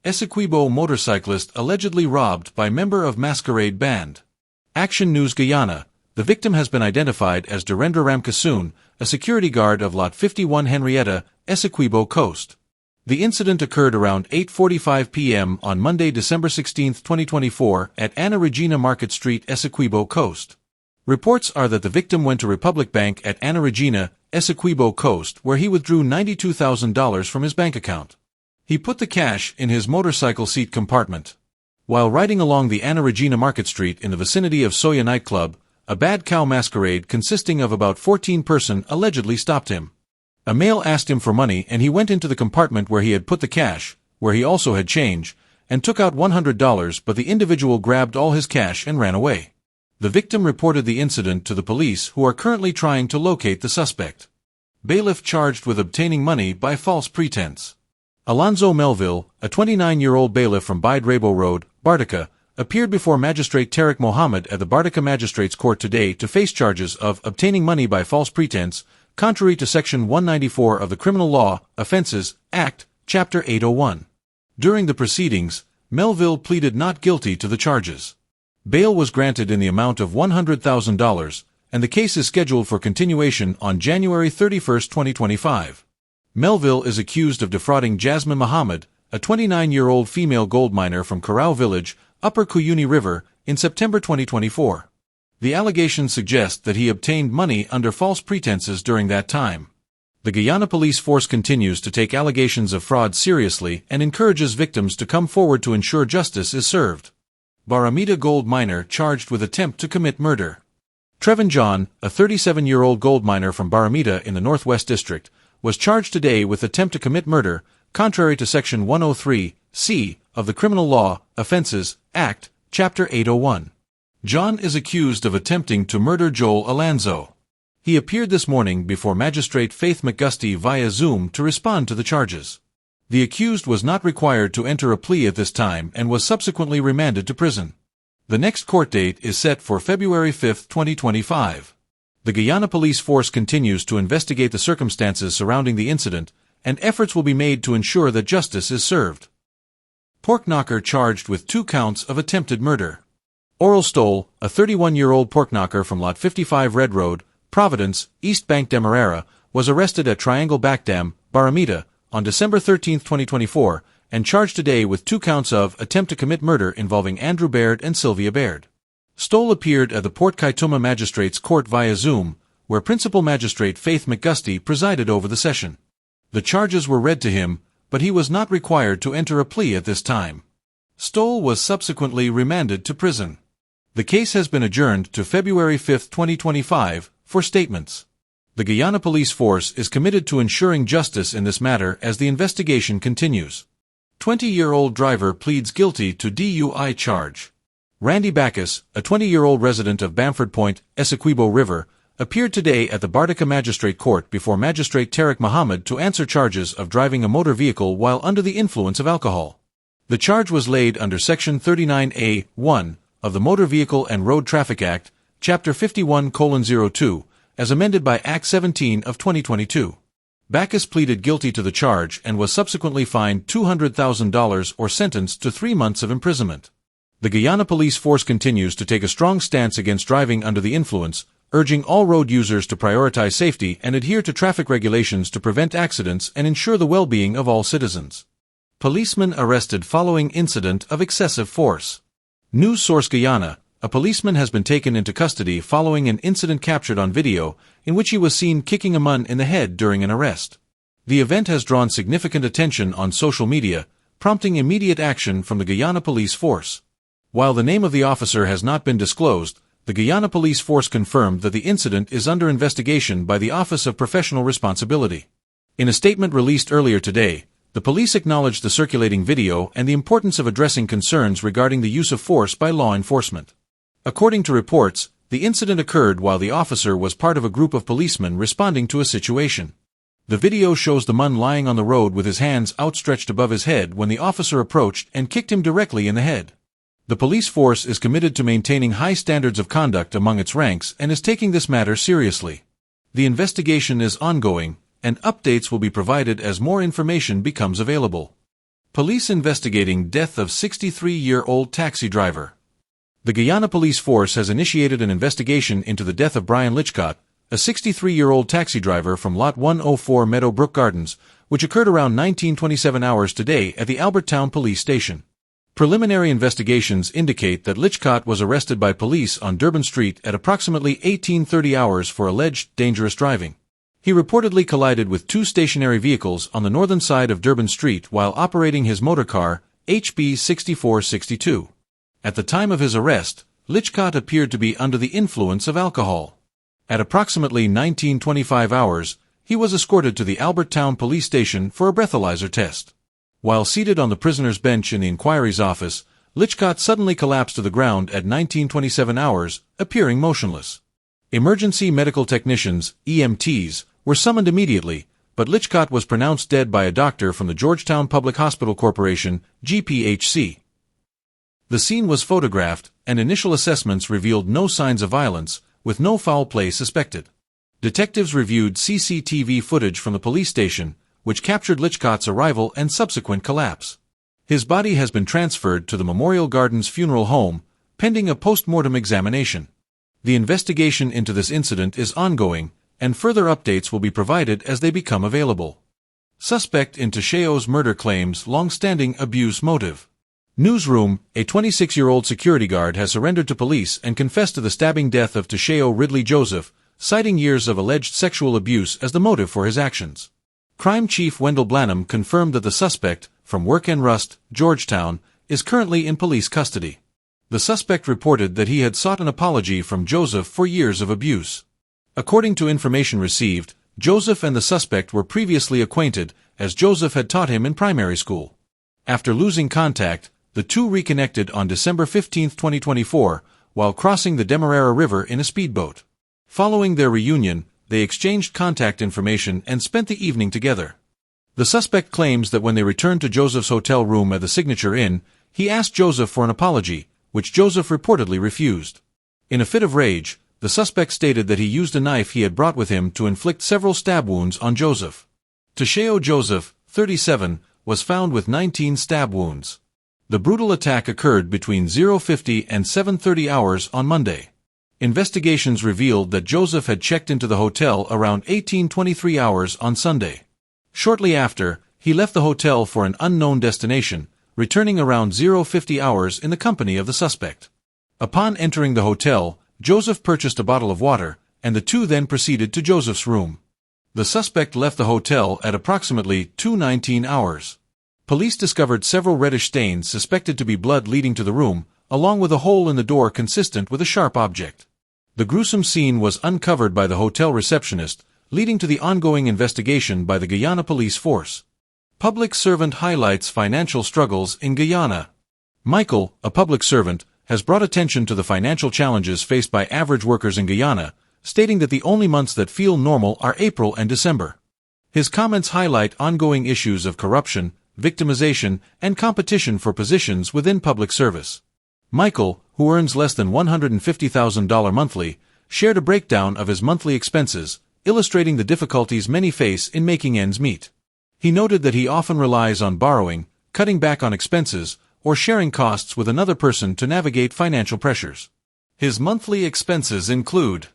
ESSEQUIBO motorcyclist allegedly robbed by member of masquerade band. Action News Guyana. The victim has been identified as Durendra Ramkasoon, a security guard of Lot 51 Henrietta, ESSEQUIBO Coast. The incident occurred around 8:45 p.m. on Monday, December 16, 2024, at Ana Regina Market Street, ESSEQUIBO Coast. Reports are that the victim went to Republic Bank at Ana Regina, ESSEQUIBO Coast, where he withdrew $92,000 from his bank account. He put the cash in his motorcycle seat compartment. While riding along the Ana Regina Market Street in the vicinity of Soya nightclub, a bad cow masquerade consisting of about 14 persons allegedly stopped him. A male asked him for money and he went into the compartment where he had put the cash, where he also had change, and took out $100, but the individual grabbed all his cash and ran away. The victim reported the incident to the police, who are currently trying to locate the suspect. Bailiff charged with obtaining money by false pretense. Alonzo Melville, a 29-year-old bailiff from Bide-Rabo Road, Bartica, appeared before Magistrate Tariq Mohammed at the Bartica Magistrates Court today to face charges of obtaining money by false pretense, contrary to Section 194 of the Criminal Law, Offences, Act, Chapter 801. During the proceedings, Melville pleaded not guilty to the charges. Bail was granted in the amount of $100,000, and the case is scheduled for continuation on January 31, 2025. Melville is accused of defrauding Jasmine Muhammad, a 29-year-old female gold miner from Karau Village, Upper Kuyuni River, in September 2024. The allegations suggest that he obtained money under false pretenses during that time. The Guyana police force continues to take allegations of fraud seriously and encourages victims to come forward to ensure justice is served. Baramita gold miner charged with attempt to commit murder. Trevan John, a 37-year-old gold miner from Baramita in the Northwest District, was charged today with attempt to commit murder, contrary to Section 103(c) of the Criminal Law, Offences, Act, Chapter 801. John is accused of attempting to murder Joel Alonzo. He appeared this morning before Magistrate Faith McGusty via Zoom to respond to the charges. The accused was not required to enter a plea at this time and was subsequently remanded to prison. The next court date is set for February 5, 2025. The Guyana police force continues to investigate the circumstances surrounding the incident, and efforts will be made to ensure that justice is served. Pork knocker charged with 2 counts of attempted murder. Oral Stoll, a 31-year-old pork knocker from Lot 55 Red Road, Providence, East Bank Demerara, was arrested at Triangle Backdam, Baramita, on December 13, 2024, and charged today with 2 counts of attempt to commit murder involving Andrew Baird and Sylvia Baird. Stoll appeared at the Port Kaituma Magistrates Court via Zoom, where Principal Magistrate Faith McGusty presided over the session. The charges were read to him, but he was not required to enter a plea at this time. Stoll was subsequently remanded to prison. The case has been adjourned to February 5, 2025, for statements. The Guyana police force is committed to ensuring justice in this matter as the investigation continues. 20-year-old driver pleads guilty to DUI charge. Randy Backus, a 20-year-old resident of Bamford Point, ESSEQUIBO River, appeared today at the Bartica Magistrate Court before Magistrate Tariq Mohammed to answer charges of driving a motor vehicle while under the influence of alcohol. The charge was laid under Section 39A(1) of the Motor Vehicle and Road Traffic Act, Chapter 51:02, as amended by Act 17 of 2022. Backus pleaded guilty to the charge and was subsequently fined $200,000 or sentenced to 3 months of imprisonment. The Guyana police force continues to take a strong stance against driving under the influence, urging all road users to prioritize safety and adhere to traffic regulations to prevent accidents and ensure the well-being of all citizens. Policeman arrested following incident of excessive force. News source Guyana. A policeman has been taken into custody following an incident captured on video, in which he was seen kicking a man in the head during an arrest. The event has drawn significant attention on social media, prompting immediate action from the Guyana police force. While the name of the officer has not been disclosed, the Guyana police force confirmed that the incident is under investigation by the Office of Professional Responsibility. In a statement released earlier today, the police acknowledged the circulating video and the importance of addressing concerns regarding the use of force by law enforcement. According to reports, the incident occurred while the officer was part of a group of policemen responding to a situation. The video shows the man lying on the road with his hands outstretched above his head when the officer approached and kicked him directly in the head. The police force is committed to maintaining high standards of conduct among its ranks and is taking this matter seriously. The investigation is ongoing, and updates will be provided as more information becomes available. Police investigating death of 63-year-old taxi driver. The Guyana police force has initiated an investigation into the death of Brian Litchcott, a 63-year-old taxi driver from Lot 104 Meadowbrook Gardens, which occurred around 1927 hours today at the Albertown police station. Preliminary investigations indicate that Litchcott was arrested by police on Durban Street at approximately 1830 hours for alleged dangerous driving. He reportedly collided with two stationary vehicles on the northern side of Durban Street while operating his motorcar, HB 6462. At the time of his arrest, Litchcott appeared to be under the influence of alcohol. At approximately 1925 hours, he was escorted to the Albertown police station for a breathalyzer test. While seated on the prisoner's bench in the inquiry's office, Litchcott suddenly collapsed to the ground at 1927 hours, appearing motionless. Emergency medical technicians, EMTs, were summoned immediately, but Litchcott was pronounced dead by a doctor from the Georgetown Public Hospital Corporation, GPHC. The scene was photographed, and initial assessments revealed no signs of violence, with no foul play suspected. Detectives reviewed CCTV footage from the police station, which captured Litchcott's arrival and subsequent collapse. His body has been transferred to the Memorial Gardens Funeral Home, pending a post-mortem examination. The investigation into this incident is ongoing, and further updates will be provided as they become available. Suspect in Toshao's murder claims long-standing abuse motive. Newsroom: a 26-year-old security guard has surrendered to police and confessed to the stabbing death of Toshao Ridley Joseph, citing years of alleged sexual abuse as the motive for his actions. Crime Chief Wendell Blanham confirmed that the suspect, from Work and Rust, Georgetown, is currently in police custody. The suspect reported that he had sought an apology from Joseph for years of abuse. According to information received, Joseph and the suspect were previously acquainted, as Joseph had taught him in primary school. After losing contact, the two reconnected on December 15, 2024, while crossing the Demerara River in a speedboat. Following their reunion, they exchanged contact information and spent the evening together. The suspect claims that when they returned to Joseph's hotel room at the Signature Inn, he asked Joseph for an apology, which Joseph reportedly refused. In a fit of rage, the suspect stated that he used a knife he had brought with him to inflict several stab wounds on Joseph. Toshao Joseph, 37, was found with 19 stab wounds. The brutal attack occurred between 0:50 and 7:30 hours on Monday. Investigations revealed that Joseph had checked into the hotel around 18:23 hours on Sunday. Shortly after, he left the hotel for an unknown destination, returning around 0:50 hours in the company of the suspect. Upon entering the hotel, Joseph purchased a bottle of water, and the two then proceeded to Joseph's room. The suspect left the hotel at approximately 2:19 hours. Police discovered several reddish stains suspected to be blood leading to the room, along with a hole in the door consistent with a sharp object. The gruesome scene was uncovered by the hotel receptionist, leading to the ongoing investigation by the Guyana police force. Public servant highlights financial struggles in Guyana. Michael, a public servant, has brought attention to the financial challenges faced by average workers in Guyana, stating that the only months that feel normal are April and December. His comments highlight ongoing issues of corruption, victimization, and competition for positions within public service. Michael, who earns less than $150,000 monthly, shared a breakdown of his monthly expenses, illustrating the difficulties many face in making ends meet. He noted that he often relies on borrowing, cutting back on expenses, or sharing costs with another person to navigate financial pressures. His monthly expenses include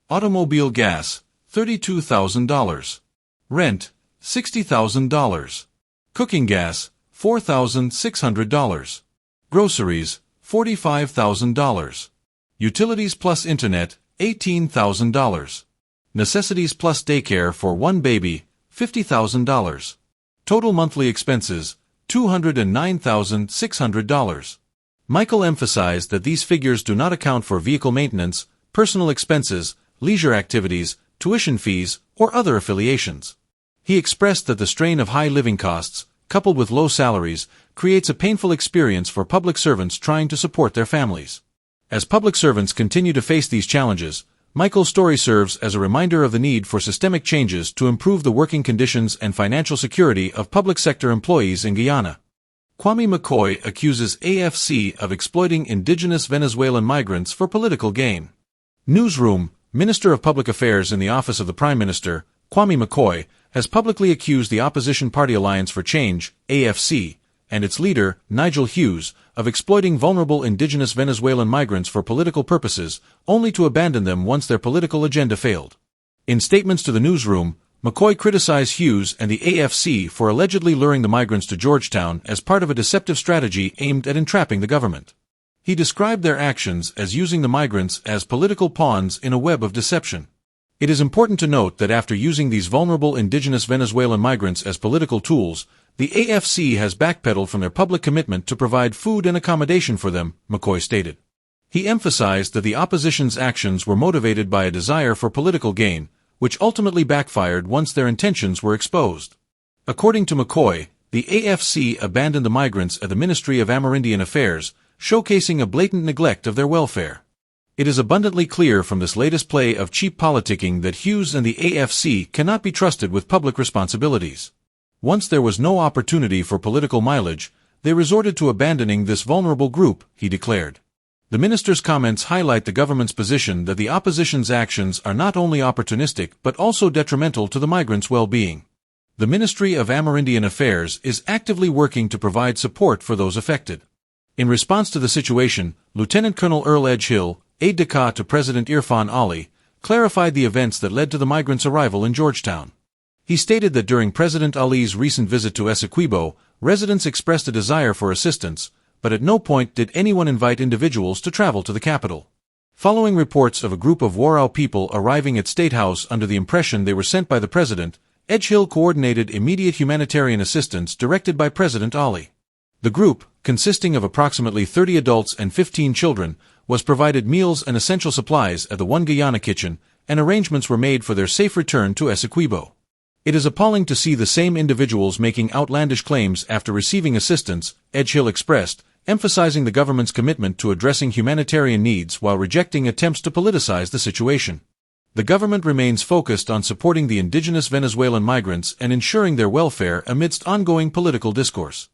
automobile gas, $32,000, rent, $60,000, cooking gas, $4,600, groceries, $45,000, utilities plus internet, $18,000, necessities plus daycare for one baby, $50,000. Total monthly expenses, $209,600. Michael emphasized that these figures do not account for vehicle maintenance, personal expenses, leisure activities, tuition fees, or other affiliations. He expressed that the strain of high living costs, coupled with low salaries, creates a painful experience for public servants trying to support their families. As public servants continue to face these challenges, Michael's story serves as a reminder of the need for systemic changes to improve the working conditions and financial security of public sector employees in Guyana. Kwame McCoy accuses AFC of exploiting indigenous Venezuelan migrants for political gain. Newsroom: Minister of Public Affairs in the Office of the Prime Minister, Kwame McCoy, has publicly accused the opposition party Alliance for Change, AFC, and its leader, Nigel Hughes, of exploiting vulnerable indigenous Venezuelan migrants for political purposes, only to abandon them once their political agenda failed. In statements to the newsroom, McCoy criticized Hughes and the AFC for allegedly luring the migrants to Georgetown as part of a deceptive strategy aimed at entrapping the government. He described their actions as using the migrants as political pawns in a web of deception. It is important to note that after using these vulnerable indigenous Venezuelan migrants as political tools, the AFC has backpedaled from their public commitment to provide food and accommodation for them, McCoy stated. He emphasized that the opposition's actions were motivated by a desire for political gain, which ultimately backfired once their intentions were exposed. According to McCoy, the AFC abandoned the migrants at the Ministry of Amerindian Affairs, showcasing a blatant neglect of their welfare. It is abundantly clear from this latest play of cheap politicking that Hughes and the AFC cannot be trusted with public responsibilities. Once there was no opportunity for political mileage, they resorted to abandoning this vulnerable group, he declared. The minister's comments highlight the government's position that the opposition's actions are not only opportunistic but also detrimental to the migrants' well-being. The Ministry of Amerindian Affairs is actively working to provide support for those affected. In response to the situation, Lieutenant Colonel Earl Edgehill, aide-de-camp to President Irfan Ali, clarified the events that led to the migrants' arrival in Georgetown. He stated that during President Ali's recent visit to ESSEQUIBO, residents expressed a desire for assistance, but at no point did anyone invite individuals to travel to the capital. Following reports of a group of Warao people arriving at State House under the impression they were sent by the president, Edgehill coordinated immediate humanitarian assistance directed by President Ali. The group, consisting of approximately 30 adults and 15 children, was provided meals and essential supplies at the One Guyana kitchen, and arrangements were made for their safe return to ESSEQUIBO. It is appalling to see the same individuals making outlandish claims after receiving assistance, Edgehill expressed, emphasizing the government's commitment to addressing humanitarian needs while rejecting attempts to politicize the situation. The government remains focused on supporting the indigenous Venezuelan migrants and ensuring their welfare amidst ongoing political discourse.